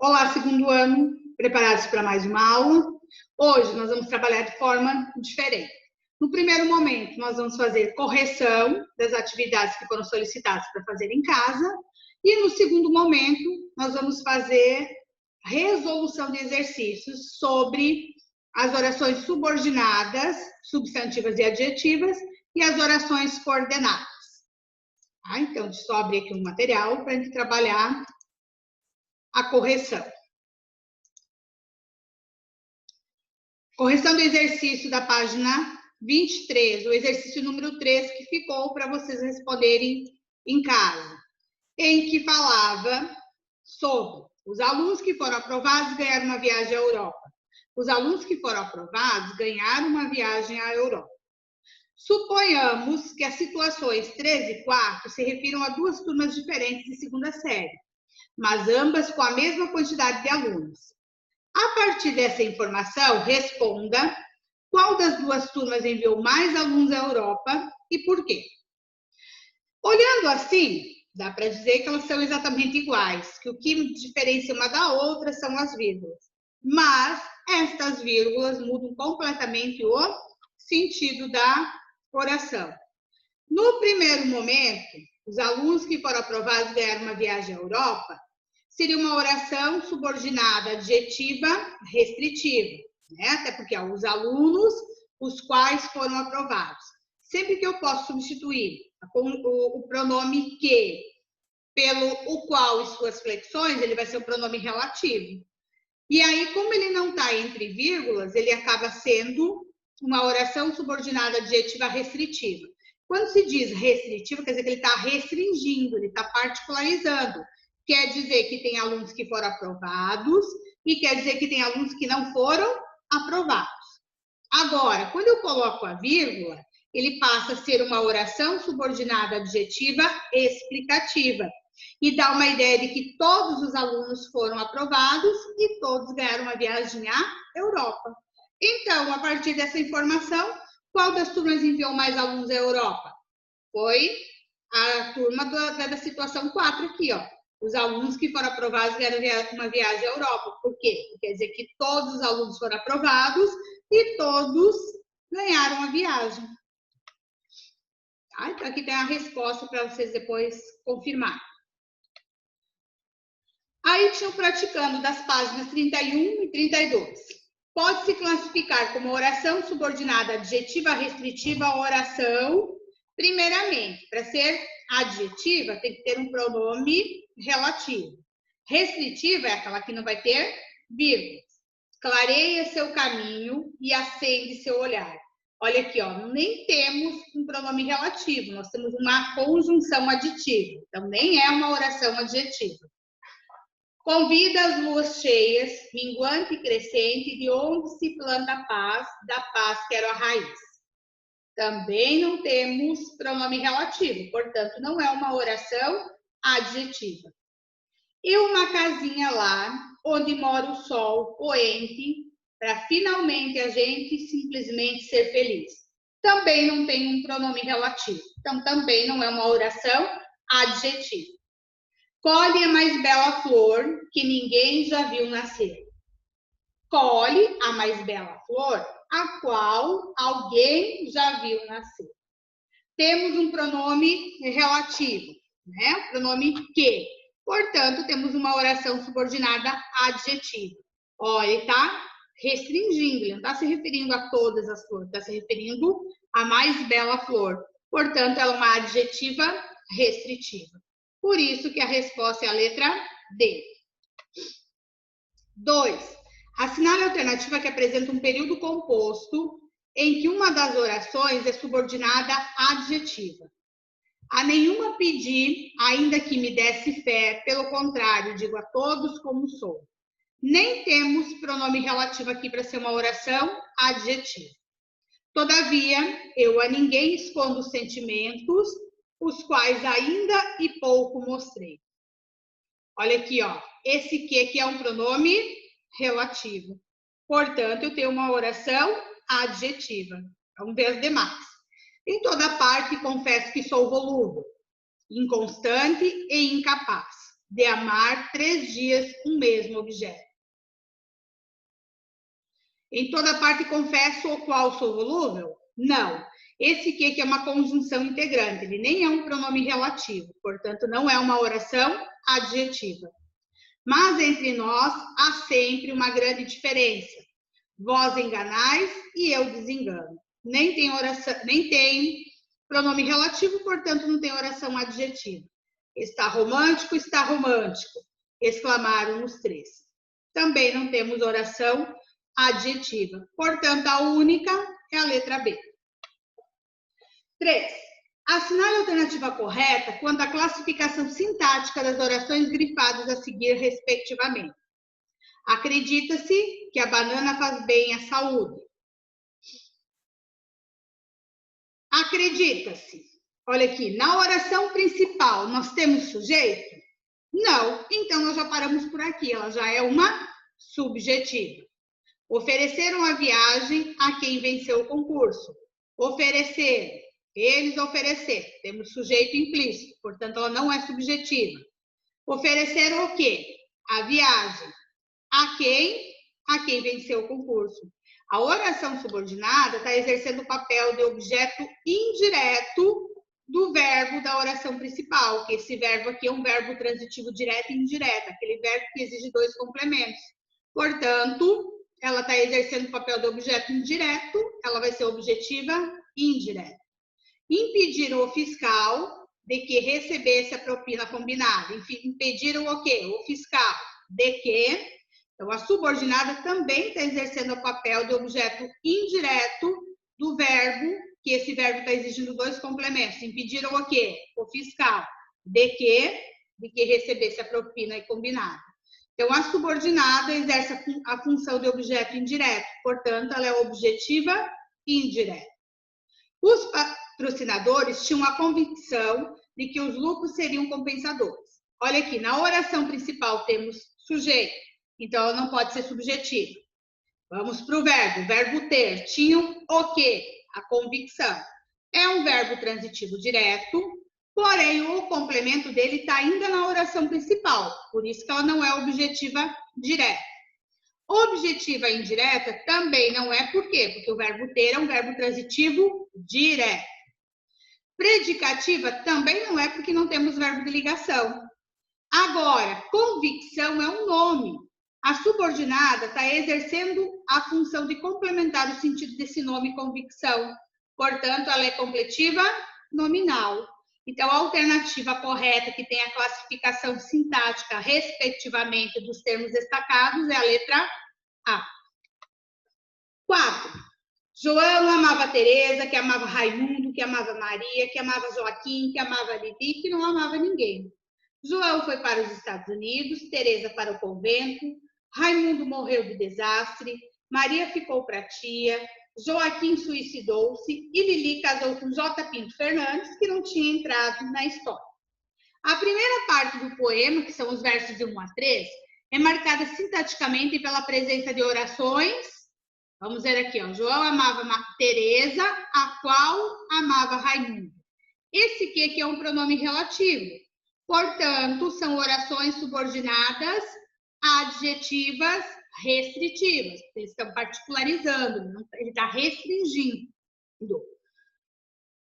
Olá, segundo ano, preparados para mais uma aula? Hoje nós vamos trabalhar de forma diferente. No primeiro momento, nós vamos fazer correção das atividades que foram solicitadas para fazer em casa. E no segundo momento, nós vamos fazer resolução de exercícios sobre as orações subordinadas, substantivas e adjetivas, e as orações coordenadas. Então, deixa eu abrir aqui um material para a gente trabalhar a correção. Correção do exercício da página 23, o exercício número 3 que ficou para vocês responderem em casa, em que falava sobre os alunos que foram aprovados ganharam uma viagem à Europa. Os alunos que foram aprovados ganharam uma viagem à Europa. Suponhamos que as situações 3 e 4 se refiram a duas turmas diferentes de segunda série, mas ambas com a mesma quantidade de alunos. A partir dessa informação, responda qual das duas turmas enviou mais alunos à Europa e por quê. Olhando assim, dá para dizer que elas são exatamente iguais, que o que diferencia uma da outra são as vírgulas. Mas estas vírgulas mudam completamente o sentido da oração. No primeiro momento, os alunos que foram aprovados ganharam uma viagem à Europa, seria uma oração subordinada adjetiva restritiva, né? Até porque os alunos os quais foram aprovados. Sempre que eu posso substituir o pronome que pelo o qual e suas flexões, ele vai ser o pronome relativo. E aí, como ele não está entre vírgulas, ele acaba sendo uma oração subordinada adjetiva restritiva. Quando se diz restritiva, quer dizer que ele está restringindo, ele está particularizando. Quer dizer que tem alunos que foram aprovados e quer dizer que tem alunos que não foram aprovados. Agora, quando eu coloco a vírgula, ele passa a ser uma oração subordinada adjetiva explicativa e dá uma ideia de que todos os alunos foram aprovados e todos ganharam uma viagem à Europa. Então, a partir dessa informação, qual das turmas enviou mais alunos à Europa? Foi a turma da situação 4 aqui, ó. Os alunos que foram aprovados ganharam uma viagem à Europa. Por quê? Quer dizer que todos os alunos foram aprovados e todos ganharam a viagem. Tá? Então, aqui tem a resposta para vocês depois confirmarem. Aí tinha o praticando das páginas 31 e 32. Pode-se classificar como oração subordinada adjetiva restritiva a oração, primeiramente, para ser adjetiva, tem que ter um pronome relativo. Restritiva é aquela que não vai ter vírgulas. Clareia seu caminho e acende seu olhar. Olha aqui, ó, nem temos um pronome relativo, nós temos uma conjunção aditiva. Então, nem é uma oração adjetiva. Convida as luas cheias, minguante e crescente, de onde se planta a paz, da paz quero a raiz. Também não temos pronome relativo, portanto, não é uma oração adjetiva. E uma casinha lá, onde mora o sol poente, para finalmente a gente simplesmente ser feliz. Também não tem um pronome relativo, então também não é uma oração adjetiva. Colhe a mais bela flor que ninguém já viu nascer. Colhe a mais bela flor, a qual alguém já viu nascer. Temos um pronome relativo, né? O pronome que. Portanto, temos uma oração subordinada adjetiva. Olha, ele está restringindo, ele não está se referindo a todas as flores, está se referindo à mais bela flor. Portanto, ela é uma adjetiva restritiva. Por isso que a resposta é a letra D. 2. Assinale a alternativa que apresenta um período composto em que uma das orações é subordinada adjetiva. A nenhuma pedi, ainda que me desse fé, pelo contrário, digo a todos como sou. Nem temos pronome relativo aqui para ser uma oração adjetiva. Todavia, eu a ninguém escondo sentimentos, os quais ainda e pouco mostrei. Olha aqui, ó. Esse que aqui é um pronome relativo. Portanto, eu tenho uma oração adjetiva. Vamos ver as demais. Em toda parte, confesso que sou volúvel, inconstante e incapaz. de amar 3 dias um mesmo objeto. Em toda parte confesso o qual sou volúvel? Não. Esse que é uma conjunção integrante, ele nem é um pronome relativo, portanto, não é uma oração adjetiva. Mas entre nós há sempre uma grande diferença. Vós enganais e eu desengano. Nem tem pronome relativo, portanto, não tem oração adjetiva. Está romântico, exclamaram os três. Também não temos oração adjetiva. Portanto, a única é a letra B. 3. Assinale a alternativa correta quanto à classificação sintática das orações grifadas a seguir, respectivamente. Acredita-se que a banana faz bem à saúde. Acredita-se. Olha aqui, na oração principal, nós temos sujeito? Não, então nós já paramos por aqui, ela já é uma subjetiva. Ofereceram a viagem a quem venceu o concurso. Ofereceram, eles ofereceram, temos sujeito implícito, portanto ela não é subjetiva. Ofereceram o quê? A viagem. A quem venceu o concurso. A oração subordinada está exercendo o papel de objeto indireto do verbo da oração principal, que esse verbo aqui é um verbo transitivo direto e indireto, aquele verbo que exige 2 complementos. Portanto, ela está exercendo o papel de objeto indireto, ela vai ser objetiva indireta. Impediram o fiscal de que recebesse a propina combinada. Enfim, impediram o quê? O fiscal de que... Então, a subordinada também está exercendo o papel de objeto indireto do verbo, que esse verbo está exigindo 2 complementos. Impediram o quê? O fiscal. De que recebesse a propina combinada. Então, a subordinada exerce a função de objeto indireto. Portanto, ela é objetiva indireta. Os patrocinadores tinham a convicção de que os lucros seriam compensadores. Olha aqui, na oração principal temos sujeito. Então, ela não pode ser subjetiva. Vamos para o verbo ter. Tinham o quê? A convicção. É um verbo transitivo direto, porém, o complemento dele está ainda na oração principal. Por isso que ela não é objetiva direta. Objetiva indireta também não é por quê? Porque o verbo ter é um verbo transitivo direto. Predicativa também não é porque não temos verbo de ligação. Agora, convicção é um nome. A subordinada está exercendo a função de complementar o sentido desse nome convicção. Portanto, ela é completiva nominal. Então, a alternativa correta, que tem a classificação sintática, respectivamente, dos termos destacados, é a letra A. 4. João amava Teresa, que amava Raimundo, que amava Maria, que amava Joaquim, que amava Vivi, que não amava ninguém. João foi para os Estados Unidos, Teresa para o convento, Raimundo morreu de desastre, Maria ficou para a tia, Joaquim suicidou-se e Lili casou com J. Pinto Fernandes, que não tinha entrado na história. A primeira parte do poema, que são os versos de 1 a 3, é marcada sintaticamente pela presença de orações. Vamos ver aqui, ó. João amava Teresa, a qual amava Raimundo. Esse aqui é um pronome relativo. Portanto, são orações subordinadas adjetivas restritivas. Eles estão particularizando, ele está restringindo.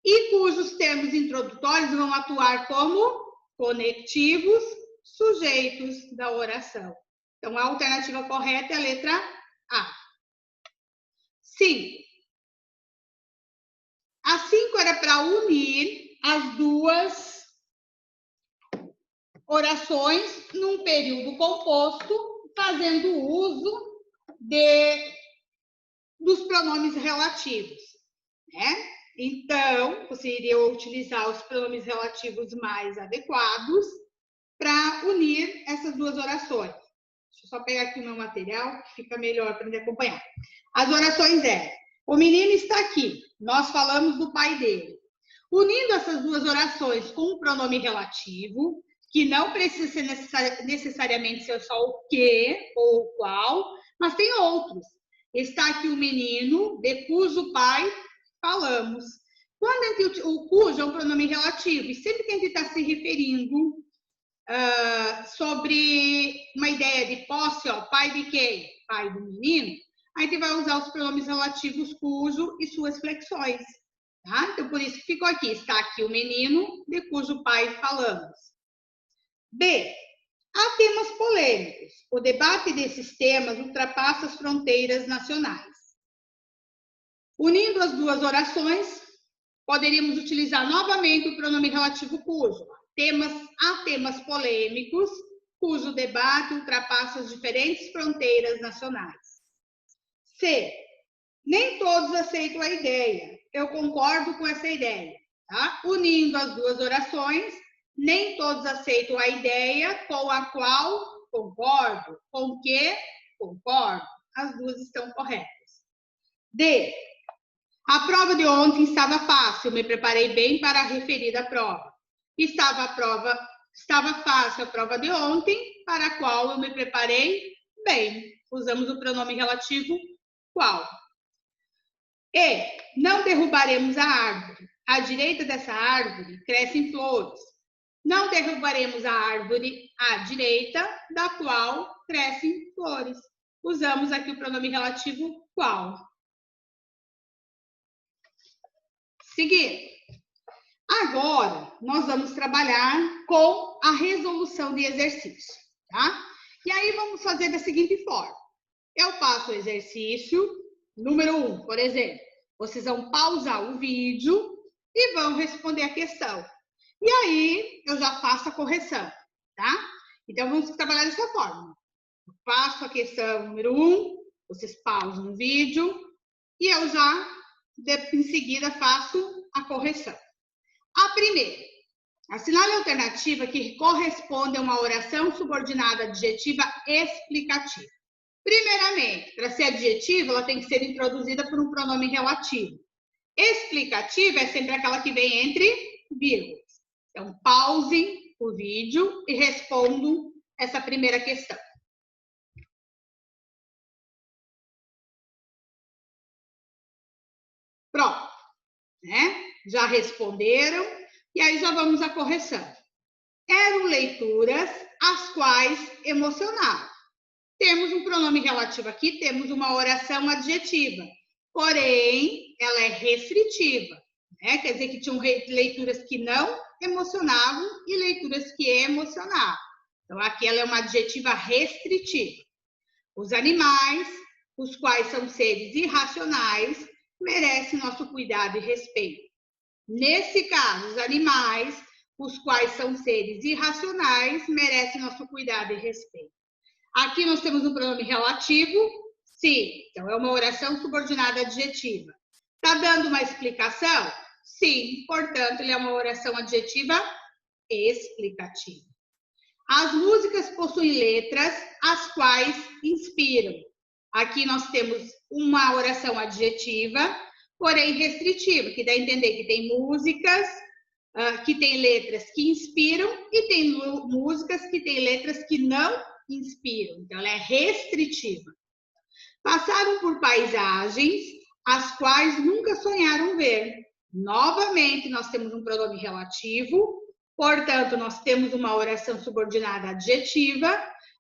E cujos termos introdutórios vão atuar como conectivos sujeitos da oração. Então, a alternativa correta é a letra A. 5. A 5 era para unir as duas orações num período composto, fazendo uso dos pronomes relativos, né? Então, você iria utilizar os pronomes relativos mais adequados para unir essas duas orações. Deixa eu só pegar aqui o meu material, que fica melhor para me acompanhar. As orações é: o menino está aqui, nós falamos do pai dele. Unindo essas duas orações com um pronome relativo, que não precisa ser necessariamente ser só o que ou o qual, mas tem outros. Está aqui o menino, de cujo pai falamos. Quando o cujo é um pronome relativo, e sempre que a gente está se referindo sobre uma ideia de posse, ó, pai de quem? Pai do menino. Aí você vai usar os pronomes relativos cujo e suas flexões. Tá? Então, por isso que ficou aqui. Está aqui o menino de cujo pai falamos. B. Há temas polêmicos. O debate desses temas ultrapassa as fronteiras nacionais. Unindo as duas orações, poderíamos utilizar novamente o pronome relativo cujo. Há temas polêmicos cujo debate ultrapassa as diferentes fronteiras nacionais. C. Nem todos aceitam a ideia. Eu concordo com essa ideia. Tá? Unindo as duas orações, nem todos aceitam a ideia com a qual concordo. Com que concordo. As duas estão corretas. D. A prova de ontem estava fácil, me preparei bem para a referida prova. Estava fácil a prova de ontem, para a qual eu me preparei bem. Usamos o pronome relativo qual. E não derrubaremos a árvore. À direita dessa árvore crescem flores. Não derrubaremos a árvore à direita da qual crescem flores. Usamos aqui o pronome relativo qual. Seguindo. Agora, nós vamos trabalhar com a resolução de exercício, tá? E aí, vamos fazer da seguinte forma. Eu passo o exercício número 1, por exemplo. Vocês vão pausar o vídeo e vão responder a questão. E aí, eu já faço a correção, tá? Então, vamos trabalhar dessa forma. Eu faço a questão número 1, vocês pausam o vídeo e eu já, em seguida, faço a correção. A primeira, assinale a alternativa que corresponde a uma oração subordinada adjetiva explicativa. Primeiramente, para ser adjetiva, ela tem que ser introduzida por um pronome relativo. Explicativa é sempre aquela que vem entre vírgulas. Então, pausem o vídeo e respondam essa primeira questão. Pronto, né? Já responderam e aí já vamos à correção. Eram leituras as quais emocionavam. Temos um pronome relativo aqui, temos uma oração adjetiva, porém, ela é restritiva, né? Quer dizer que tinham leituras que não emocionavam e leituras que emocionavam. Então, aqui ela é uma adjetiva restritiva. Os animais, os quais são seres irracionais, merecem nosso cuidado e respeito. Nesse caso, os animais, os quais são seres irracionais, merecem nosso cuidado e respeito. Aqui nós temos um pronome relativo, sim. Então, é uma oração subordinada adjetiva. Está dando uma explicação? Sim. Portanto, ele é uma oração adjetiva explicativa. As músicas possuem letras as quais inspiram. Aqui nós temos uma oração adjetiva, porém restritiva, que dá a entender que tem músicas que têm letras que inspiram e tem músicas que têm letras que não inspiram. Então, ela é restritiva. Passaram por paisagens as quais nunca sonharam ver. Novamente, nós temos um pronome relativo, portanto, nós temos uma oração subordinada adjetiva,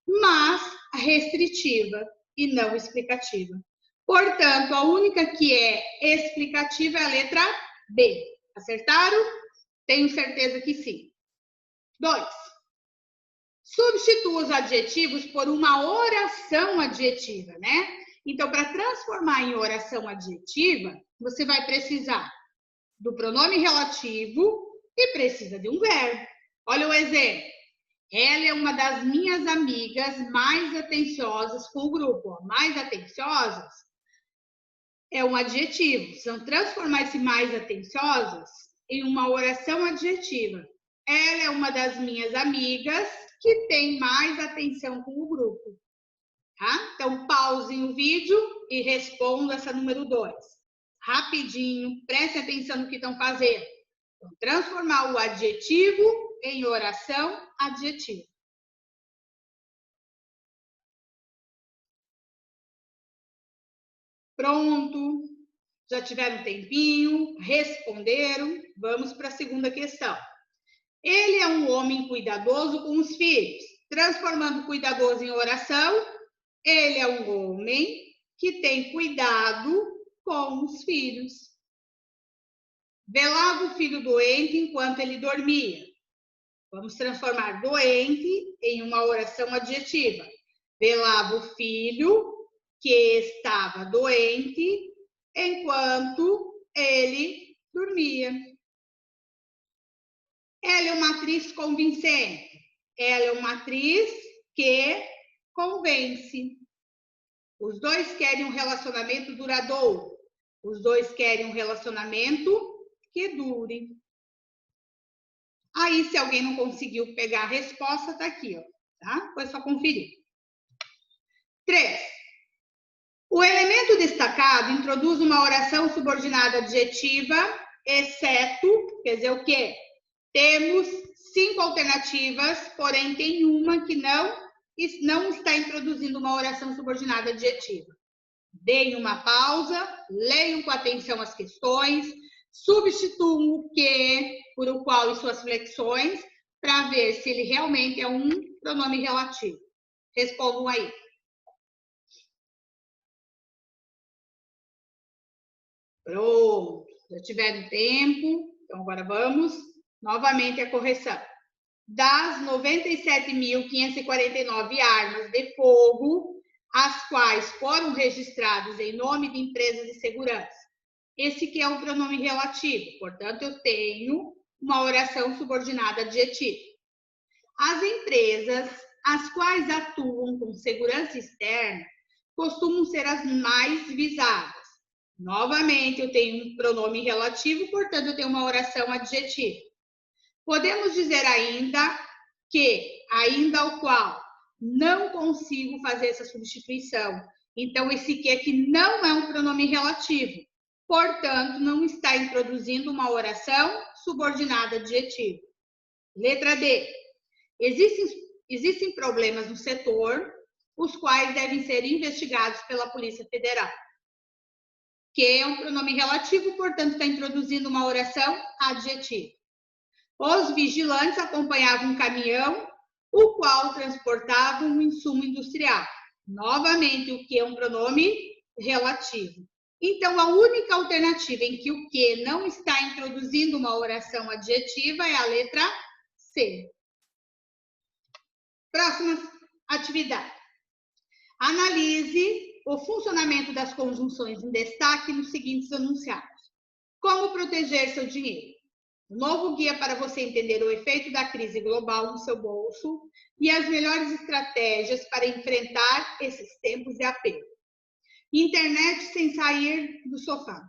mas restritiva e não explicativa. Portanto, a única que é explicativa é a letra B. Acertaram? Tenho certeza que sim. 2. Substitua os adjetivos por uma oração adjetiva, né? Então, para transformar em oração adjetiva, você vai precisar do pronome relativo e precisa de um verbo. Olha o exemplo. Ela é uma das minhas amigas mais atenciosas com o grupo. Mais atenciosas é um adjetivo. Então, transformar esse mais atenciosas em uma oração adjetiva. Ela é uma das minhas amigas que tem mais atenção com o grupo. Tá? Então, pausem o vídeo e respondam essa número 2. Rapidinho, preste atenção no que estão fazendo. Então, transformar o adjetivo em oração adjetiva. Pronto. Já tiveram um tempinho, responderam. Vamos para a segunda questão. Ele é um homem cuidadoso com os filhos. Transformando cuidadoso em oração, ele é um homem que tem cuidado com os filhos. Velava o filho doente enquanto ele dormia. Vamos transformar doente em uma oração adjetiva. Velava o filho que estava doente enquanto ele dormia. Ela é uma atriz convincente. Ela é uma atriz que convence. Os dois querem um relacionamento duradouro. Os dois querem um relacionamento que dure. Aí, se alguém não conseguiu pegar a resposta, tá aqui, ó, tá? Depois só conferir. 3. O elemento destacado introduz uma oração subordinada adjetiva, exceto, quer dizer o quê? Temos 5 alternativas, porém tem uma que não está introduzindo uma oração subordinada adjetiva. Deem uma pausa, leiam com atenção as questões, substituam o que por o qual e suas flexões, para ver se ele realmente é um pronome relativo. Respondam aí. Pronto, já tiveram tempo, então agora vamos novamente a correção. Das 97.549 armas de fogo, as quais foram registradas em nome de empresas de segurança. Esse que é um pronome relativo, portanto, eu tenho uma oração subordinada adjetiva. As empresas, as quais atuam com segurança externa, costumam ser as mais visadas. Novamente, eu tenho um pronome relativo, portanto, eu tenho uma oração adjetiva. Podemos dizer ainda que, ainda ao qual, não consigo fazer essa substituição. Então, esse que aqui não é um pronome relativo. Portanto, não está introduzindo uma oração subordinada adjetiva. Letra D. Existem problemas no setor, os quais devem ser investigados pela Polícia Federal. Que é um pronome relativo, portanto, está introduzindo uma oração adjetiva. Os vigilantes acompanhavam um caminhão, o qual transportava um insumo industrial. Novamente, o que é um pronome relativo. Então, a única alternativa em que o que não está introduzindo uma oração adjetiva é a letra C. Próxima atividade. Analise o funcionamento das conjunções em destaque nos seguintes enunciados. Como proteger seu dinheiro? Um novo guia para você entender o efeito da crise global no seu bolso e as melhores estratégias para enfrentar esses tempos de aperto. Internet sem sair do sofá.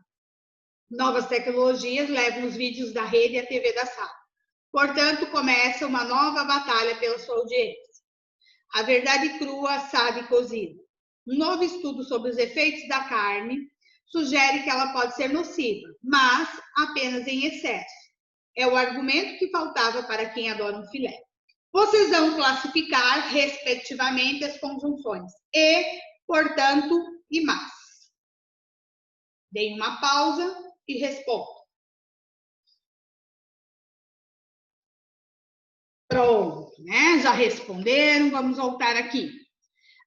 Novas tecnologias levam os vídeos da rede à TV da sala. Portanto, começa uma nova batalha pela sua audiência. A verdade crua, assada e cozida. Um novo estudo sobre os efeitos da carne sugere que ela pode ser nociva, mas apenas em excesso. É o argumento que faltava para quem adora um filé. Vocês vão classificar, respectivamente, as conjunções e, portanto, e mas. Deem uma pausa e respondam. Pronto, né? Já responderam, vamos voltar aqui.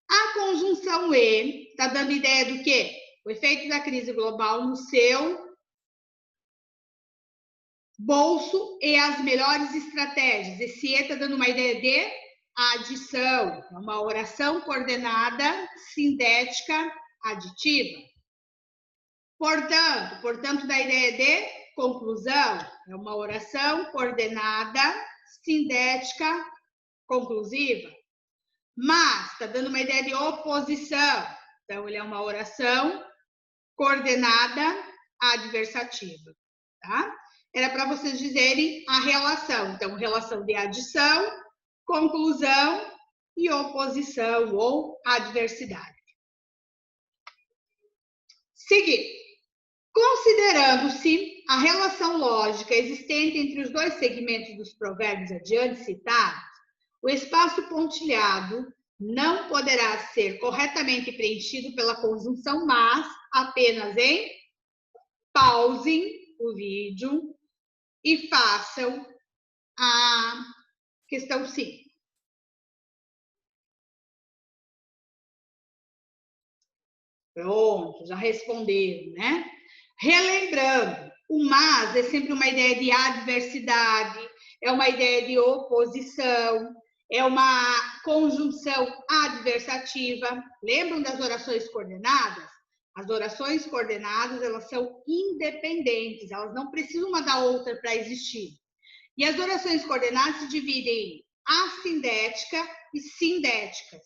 A conjunção E está dando ideia do quê? O efeito da crise global no seu bolso e as melhores estratégias. Esse E está dando uma ideia de adição. É uma oração coordenada, sintética, aditiva. Portanto, dá ideia de conclusão. É uma oração coordenada, sintética, conclusiva. Mas está dando uma ideia de oposição. Então, ele é uma oração coordenada adversativa. Tá? Era para vocês dizerem a relação. Então, relação de adição, conclusão e oposição ou adversidade. Seguinte. Considerando-se a relação lógica existente entre os dois segmentos dos provérbios adiante citados, o espaço pontilhado não poderá ser corretamente preenchido pela conjunção mas apenas em pausem o vídeo e façam a questão 5. Pronto, já responderam, né? Relembrando, o mas é sempre uma ideia de adversidade, é uma ideia de oposição, é uma conjunção adversativa. Lembram das orações coordenadas? As orações coordenadas, elas são independentes, elas não precisam uma da outra para existir. E as orações coordenadas se dividem em assindética e sindéticas.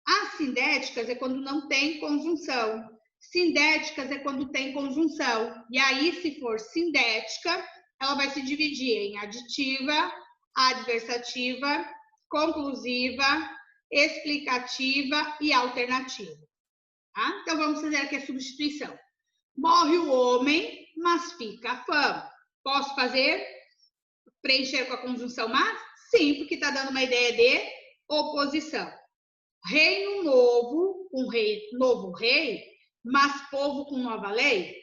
Assindéticas é quando não tem conjunção. Sindéticas é quando tem conjunção. E aí, se for sindética, ela vai se dividir em aditiva, adversativa, conclusiva, explicativa e alternativa. Tá? Então, vamos fazer aqui a substituição. Morre o homem, mas fica a fama. Posso fazer? Preencher com a conjunção mas? Sim, porque está dando uma ideia de oposição. Reino novo, novo rei, mas povo com nova lei?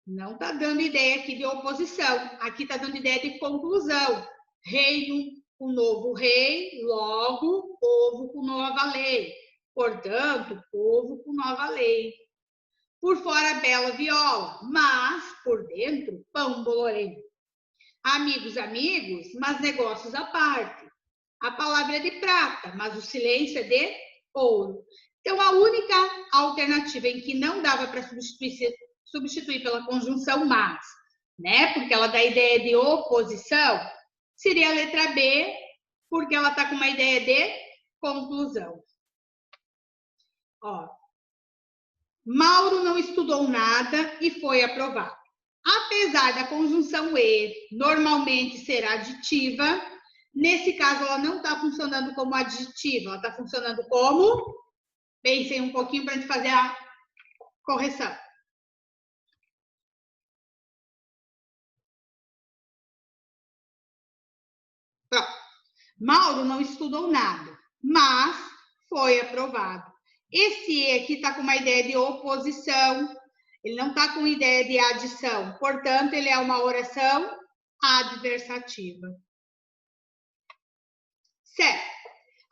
Não está dando ideia aqui de oposição. Aqui está dando ideia de conclusão. Reino com novo rei, logo, povo com nova lei. Portanto, povo com nova lei. Por fora, bela viola, mas por dentro, pão bolorento. Amigos, amigos, mas negócios à parte. A palavra é de prata, mas o silêncio é de ouro. Então, a única alternativa em que não dava para substituir pela conjunção mas, né? Porque ela dá a ideia de oposição, seria a letra B, porque ela está com uma ideia de conclusão. Ó. Mauro não estudou nada e foi aprovado. Apesar da conjunção e normalmente ser aditiva, nesse caso ela não está funcionando como adjetiva, ela está funcionando como... Pensem um pouquinho para a gente fazer a correção. Pronto. Mauro não estudou nada, mas foi aprovado. Esse E aqui está com uma ideia de oposição, ele não está com ideia de adição, portanto, ele é uma oração adversativa. Certo.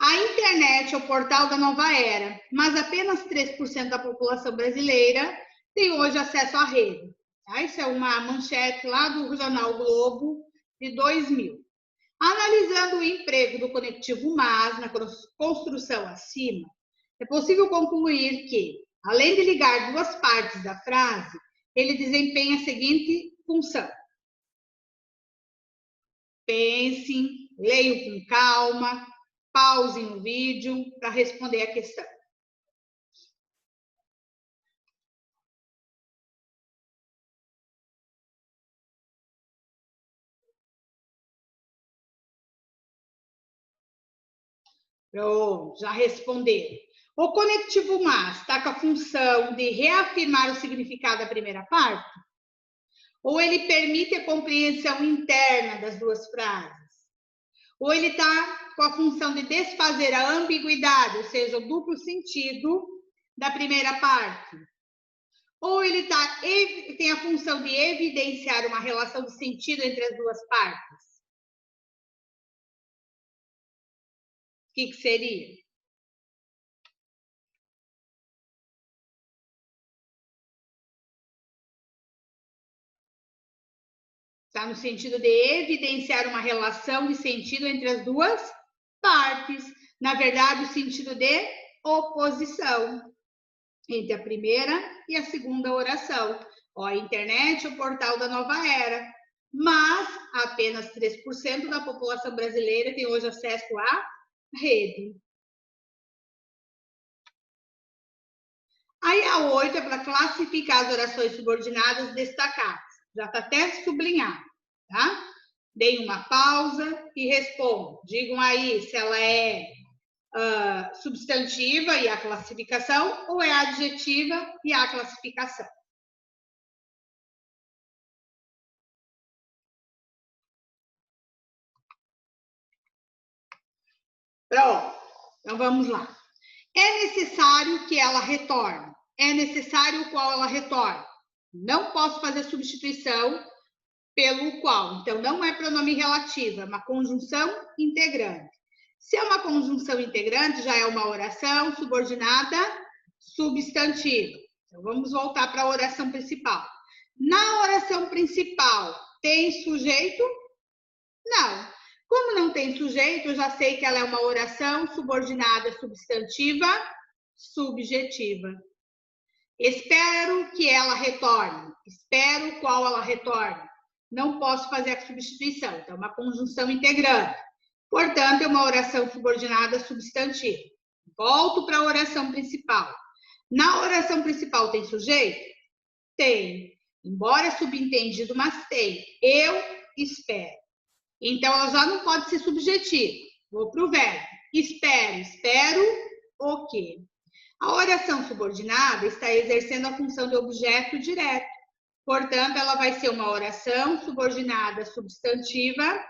A internet é o portal da nova era, mas apenas 3% da população brasileira tem hoje acesso à rede. Tá? Isso é uma manchete lá do jornal Globo de 2000. Analisando o emprego do conectivo mas na construção acima, é possível concluir que, além de ligar duas partes da frase, ele desempenha a seguinte função. Pensem, leiam com calma, pausem o vídeo para responder a questão. Pronto, já responderam. O conectivo mas está com a função de reafirmar o significado da primeira parte? Ou ele permite a compreensão interna das duas frases? Ou ele está com a função de desfazer a ambiguidade, ou seja, o duplo sentido da primeira parte? Ou ele tem a função de evidenciar uma relação de sentido entre as duas partes? O que seria? Está no sentido de evidenciar uma relação de sentido entre as duas partes. Na verdade, o sentido de oposição entre a primeira e a segunda oração. Ó, a internet é o portal da nova era, mas apenas 3% da população brasileira tem hoje acesso à rede. Aí a 8 é para classificar as orações subordinadas destacadas. Já está até sublinhado, tá? Deem uma pausa e respondam. Digam aí se ela é substantiva e a classificação ou é adjetiva e a classificação. Pronto, então vamos lá. É necessário que ela retorne. É necessário qual ela retorne. Não posso fazer substituição pelo qual. Então, não é pronome relativo, é uma conjunção integrante. Se é uma conjunção integrante, já é uma oração subordinada substantiva. Então, vamos voltar para a oração principal. Na oração principal, tem sujeito? Não. Como não tem sujeito, eu já sei que ela é uma oração subordinada substantiva subjetiva. Espero que ela retorne. Espero qual ela retorne. Não posso fazer a substituição. Então, é uma conjunção integrante. Portanto, é uma oração subordinada substantiva. Volto para a oração principal. Na oração principal tem sujeito? Tem. Embora subentendido, mas tem. Eu espero. Então, ela já não pode ser subjetiva. Vou para o verbo. Espero. Espero o quê? A oração subordinada está exercendo a função de objeto direto. Portanto, ela vai ser uma oração subordinada substantiva,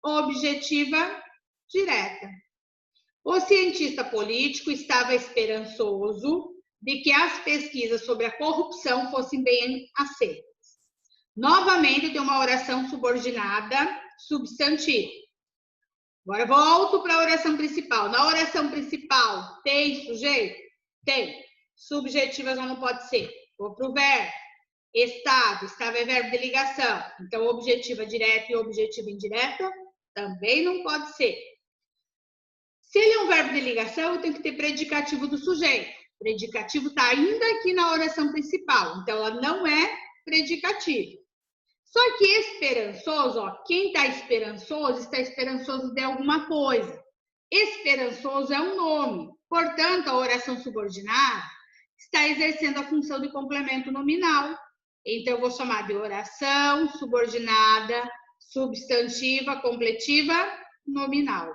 objetiva direta. O cientista político estava esperançoso de que as pesquisas sobre a corrupção fossem bem aceitas. Novamente, tem uma oração subordinada substantiva. Agora, volto para a oração principal. Na oração principal, tem sujeito? Tem. Subjetiva já não pode ser. Vou para o verbo. Estado. Estava é verbo de ligação. Então, objetiva direta e objetiva indireta também não pode ser. Se ele é um verbo de ligação, eu tenho que ter predicativo do sujeito. Predicativo está ainda aqui na oração principal. Então, ela não é predicativa. Só que esperançoso, ó, quem está esperançoso de alguma coisa. Esperançoso é um nome. Portanto, a oração subordinada está exercendo a função de complemento nominal. Então, eu vou chamar de oração subordinada, substantiva, completiva, nominal.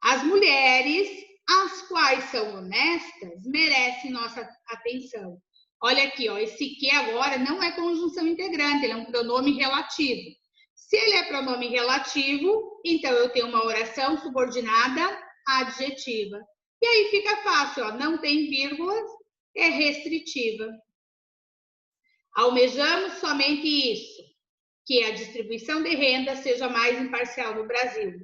As mulheres, as quais são honestas, merecem nossa atenção. Olha aqui, ó, esse que agora não é conjunção integrante, ele é um pronome relativo. Se ele é pronome relativo, então eu tenho uma oração subordinada adjetiva. E aí fica fácil, ó, não tem vírgulas, é restritiva. Almejamos somente isso, que a distribuição de renda seja mais imparcial no Brasil.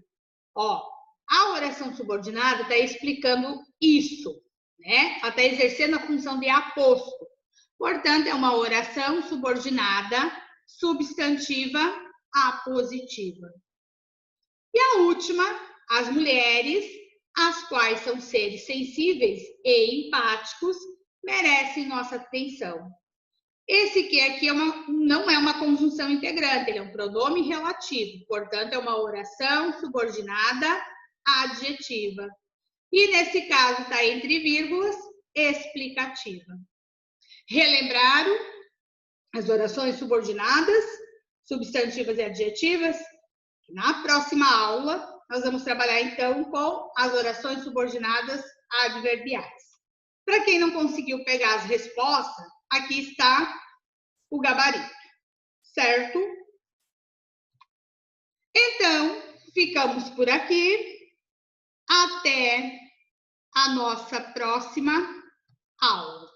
Ó, a oração subordinada está explicando isso, né? Ela está exercendo a função de aposto. Portanto, é uma oração subordinada substantiva apositiva. E a última, as mulheres, as quais são seres sensíveis e empáticos, merecem nossa atenção. Esse que aqui não é uma conjunção integrante, ele é um pronome relativo, portanto, é uma oração subordinada adjetiva. E nesse caso está entre vírgulas, explicativa. Relembraram as orações subordinadas, substantivas e adjetivas? Na próxima aula, nós vamos trabalhar então com as orações subordinadas adverbiais. Para quem não conseguiu pegar as respostas, aqui está o gabarito, certo? Então, ficamos por aqui. Até a nossa próxima aula.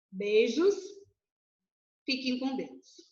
Beijos. Fiquem com Deus.